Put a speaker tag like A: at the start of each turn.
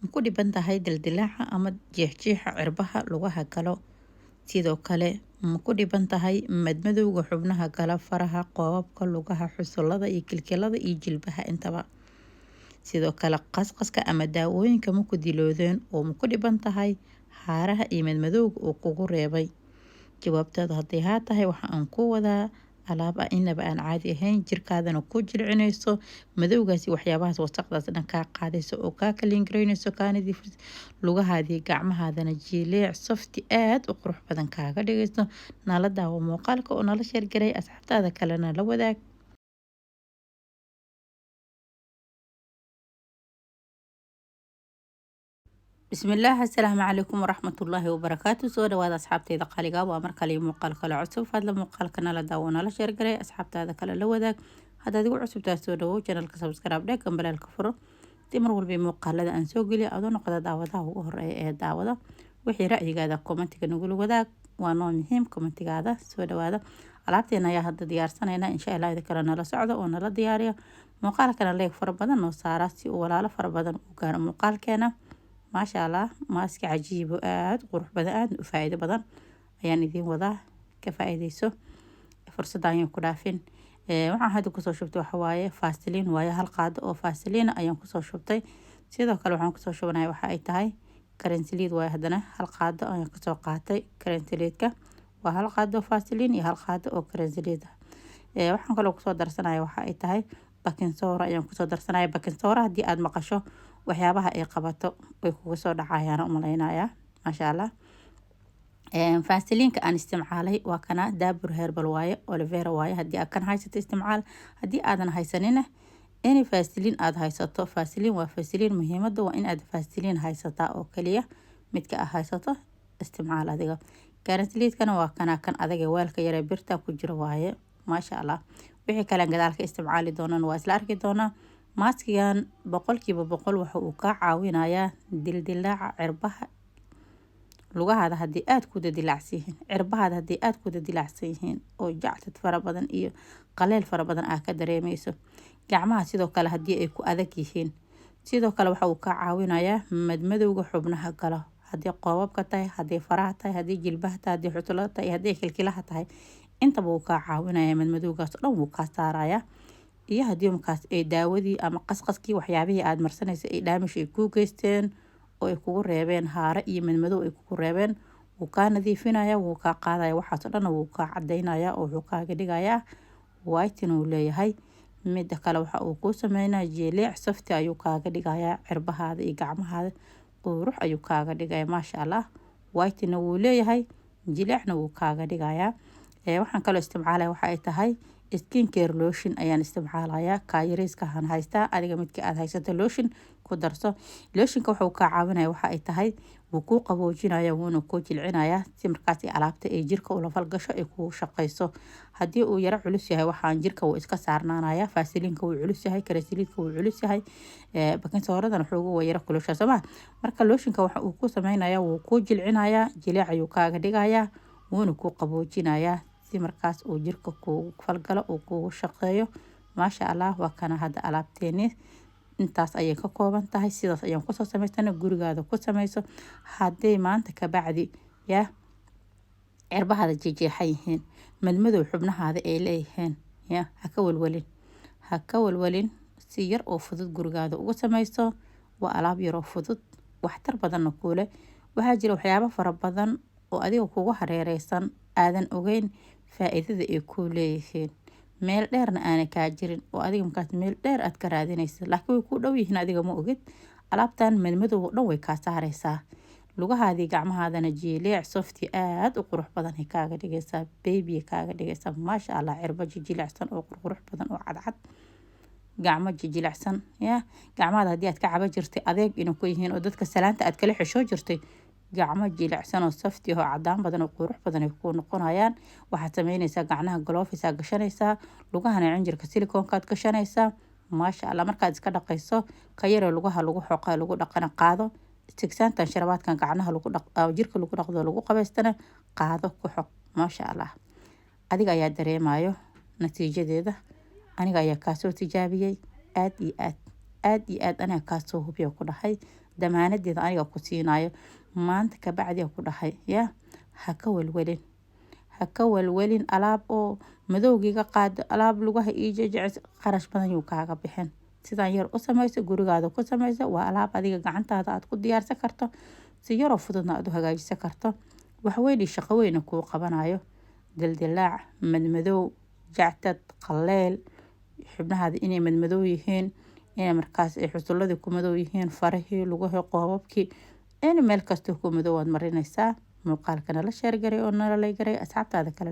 A: ma ku dhiban tahay dildilaaca ama jeexjeexa cirbaha lugaha galo. Sidoo kale ma ku dhiban tahay madmadowga xubnaha gala faraha, qoobabka, lugaha, xusullada iyo kilkilada iyo jilbaha intaba. Sidoo kale qasqaska ama daawooyinka ma ku diloodeen oo ma ku dhiban tahay haaraha iyo madmadowga uu kugu reebay. Jawaabtaadu hadday haa tahay waxa aan ku wadaa alaab ah inaba aan caadi ahayn, jirkaadana ku jilcinayso madowgaasi waxyaabahaas wasaqdaas dhan kaa qaadayso oo kaa kaliingaraynayso kaa nadiifinayso lugahaadii gacmahaadana jileec softi aad u qurux badan kaaga dhigayso. Nala daawo muuqaalka oo nala sheer garay asxaabtaada kalena la wadaag. bismillaah assalaamu calaykum waraxmatullaahi wabarakaatu. Soo dhawaada asxaabtayda qaaliga waa mar kale muuqaal kale cusub. Fadlan muuqaalka nala daawo nala sheer garay asxaabtaada kale la wadaag. haddaad igu cusubtaa soo dhawow channelka subscribe dheh gambalaalka furo si mar walba muuqaalada aan soo geliyo adoo noqda daawadaha ugu horeeya ee daawada. wixii ra'yigaada commentiga nagula wadaag, waa noo muhiim commentigaada. soo dhawaada, alaabteena ayaa hadda diyaarsanayna insha Allah idin kale nala socdo oo nala diyaariyo. muuqaalkana leeg fara badan noo saara si uu walaalo fara badan u gaaro muuqaalkeena. maasha Allah, maaski cajiib oo aad qurux badan aad u faa'iido badan ayaan idin wadaa. ka faa'iideyso fursadda ayaan ku dhaafin. waxaan hadda kusoo shubtay waxa waaye Vaseline waaye, hal qaado oo Vaseline ayaan kusoo shubtay. sidoo kale waxaan kusoo shubanayaa waxa ay tahay kareem saliid waaye, haddana hal qaado ayaan kasoo qaatay. kareem saliidka waa hal qaado Vaseline iyo hal qaado oo kareem saliid ah. waxaan kaloo kusoo darsanayaa waxa ay tahay baking soda ayaan kusoo darsanayaa. baking soda haddii aad maqasho waxyaabaha ay qabato way kugu soo dhacayaan u malaynayaa. maasha Allah. Vaseline-ka aan isticmaalay waa kana Dabur Herbal waaye, aloe vera waaye. haddii aad kan haysato isticmaal, haddii aadan haysanina any Vaseline aad haysato. Vaseline waa Vaseline, muhiimadda waa in aad Vaseline haysataa oo kaliya. midka aad haysato isticmaal adiga. kareem saliidkana waa kana kan adaga weelka yare birta ku jira waaye. maasha Allah. wixii kale gadaalka isticmaali doonaan waa isla arki doonaa. maaskigan 100% waxa uu ka caawinayaa dildilaaca cirbaha lugahaada haddii aad ku dilacsan yihiin, cirbahaada haddii aad ku dilacsan yihiin oo jactad fara badan iyo qaleel fara badan aad ka dareemayso. gacmaha sidoo kale haddii ay ku adag yihiin. sidoo kale waxa uu ka caawinayaa madmadowga xubnaha gala, haddii qoobabka tahay, haddii faraha tahay, haddii jilbaha tahay, haddii xusullada tahay, haddii kilkilaha tahay. intaba uu ka caawinayaa madmadowgaas dhan wuu ka saarayaa. iyo haddii markaas ay daawadii ama qasqaskii waxyaabihii aad marsanaysa ay daamish ay ku geysteen oo ay kugu reebeen haare iyo madmadow ay kugu reebeen, wuu kaa nadiifinaya, wuu kaa qaadaya, waxaas dhan wuu kaa cadeynaya oo wuxuu kaaga dhigayaa whiten uu leeyahay. midda kale waxa uu ku sameynaa jileec safti ayuu kaaga dhigayaa cirbahaada iyo gacmahaada qurux ayuu kaaga dhigaya. maasha Allah. whiten wuu leeyahay, jileecna wuu kaaga dhigayaa. waxaan kaloo isticmaalaya waxa ay tahay skin care lotion ayaan isticmaalayaa. kaayariiska aan haystaa, adiga midka aad haysato lotion ku darso. lotionka wuxuu ka caawinaya waxa ay tahay wuu ku qaboojinaya, wuuna ku jilcinaya si markaas ay alaabta ay jirka ula falgasho ay ku shaqeyso. haddii uu yara culus yahay waxaan jirka wuu iska saarnaanaya. Vaseline-ka wuu culus yahay, kareem saliidka wuu culus yahay, baking soda-dana wuxuu ugu yara kulusha sooma. marka lotionka waxa uu ku sameynaya wuu ku jilcinaya, jileec ayuu kaaga dhigaya, wuuna ku qaboojinaya si markaas uu jirka ku falgalo uu kugu shaqeeyo. maasha Allah. waa kana hadda alaabteeni intaas ayay ka kooban tahay. sidaas ayaan kusoo samaysana, gurigaada ku samayso. hadday maanta ka bacdi yaa cirbahaada jeexan yihiin, madmadow xubnahaada ay leeyihiin, ya ha ka walwalin, ha ka walwalin. si yar oo fudud gurigaada uga samayso. waa alaab yar oo fudud, waxtar badanna kuule. waxaa jira waxyaabo fara badan oo adiga kugu hareereysan aadan ogeyn faa'iidada ay ku leeyihiin. meel dheerna aanay kaa jirin oo adiga markaas meel dheer aad ka raadinaysa, laakiin way ku dhow yihiin adiga ma ogid. alaabtan madmadow oo dhan way kaa saaraysaa. lugahaadii gacmahaadana jileec softi aad u qurux badan ay kaaga dhigaysaa, baby kaaga dhigaysaa. maasha Allah. cirbo jilicsan oo qurux badan oo cadcad, gacmo jilicsan ya. gacmahaada haddii aad ka caba jirtay adeeg inuu ku yihiin oo dadka salaanta aad kala xishoo jirtay, gacmo jilicsan oo safti oo cadaan badan oo qurux badan ay ku noqonayaan. waxaad sameynaysaa gacnaha gloves aad gashanaysaa, lugahana cinjirka silicoonka aad gashanaysaa. maasha Allah. markaad iska dhaqayso ka yare lugaha lagu xoqa lagu dhaqana qaado. sigsaantan sharabaadkan gacnaha lagu dhaq jirka lagu dhaqdo lagu qabaystana qaado ku xoq. maasha Allah. adiga ayaa dareemayo natiijadeeda, aniga ayaa kaasoo tijaabiyey. aad iyo aad iyo aad aniga kaasoo hubiyo ku dhahay damaanadeeda aniga ku siinaayo maanta ka bacdi ku dhahay ya ha ka walwalin alaab oo madowgiga qaado alaab lugaha ii jejecis qarash badan yuu kaaga bixin sidaan yar u samayso gurigaada ku samayso waa alaab adiga gacantaada aad ku diyaarsan karto si yaroo fududna aad u hagaajisan karto waxweyn shaqo weyn kuu qabanayo dildilaac madmadow jactad qaleel xubnahaada inay madmadow yihiin inay markaas ay xusuladii ku madow yihiin farahii lugaha qoobabkii in meel kasta ku madow waad marinaysaa muuqaalkana la sheer garay oo nala lay garay asxaabtaada kale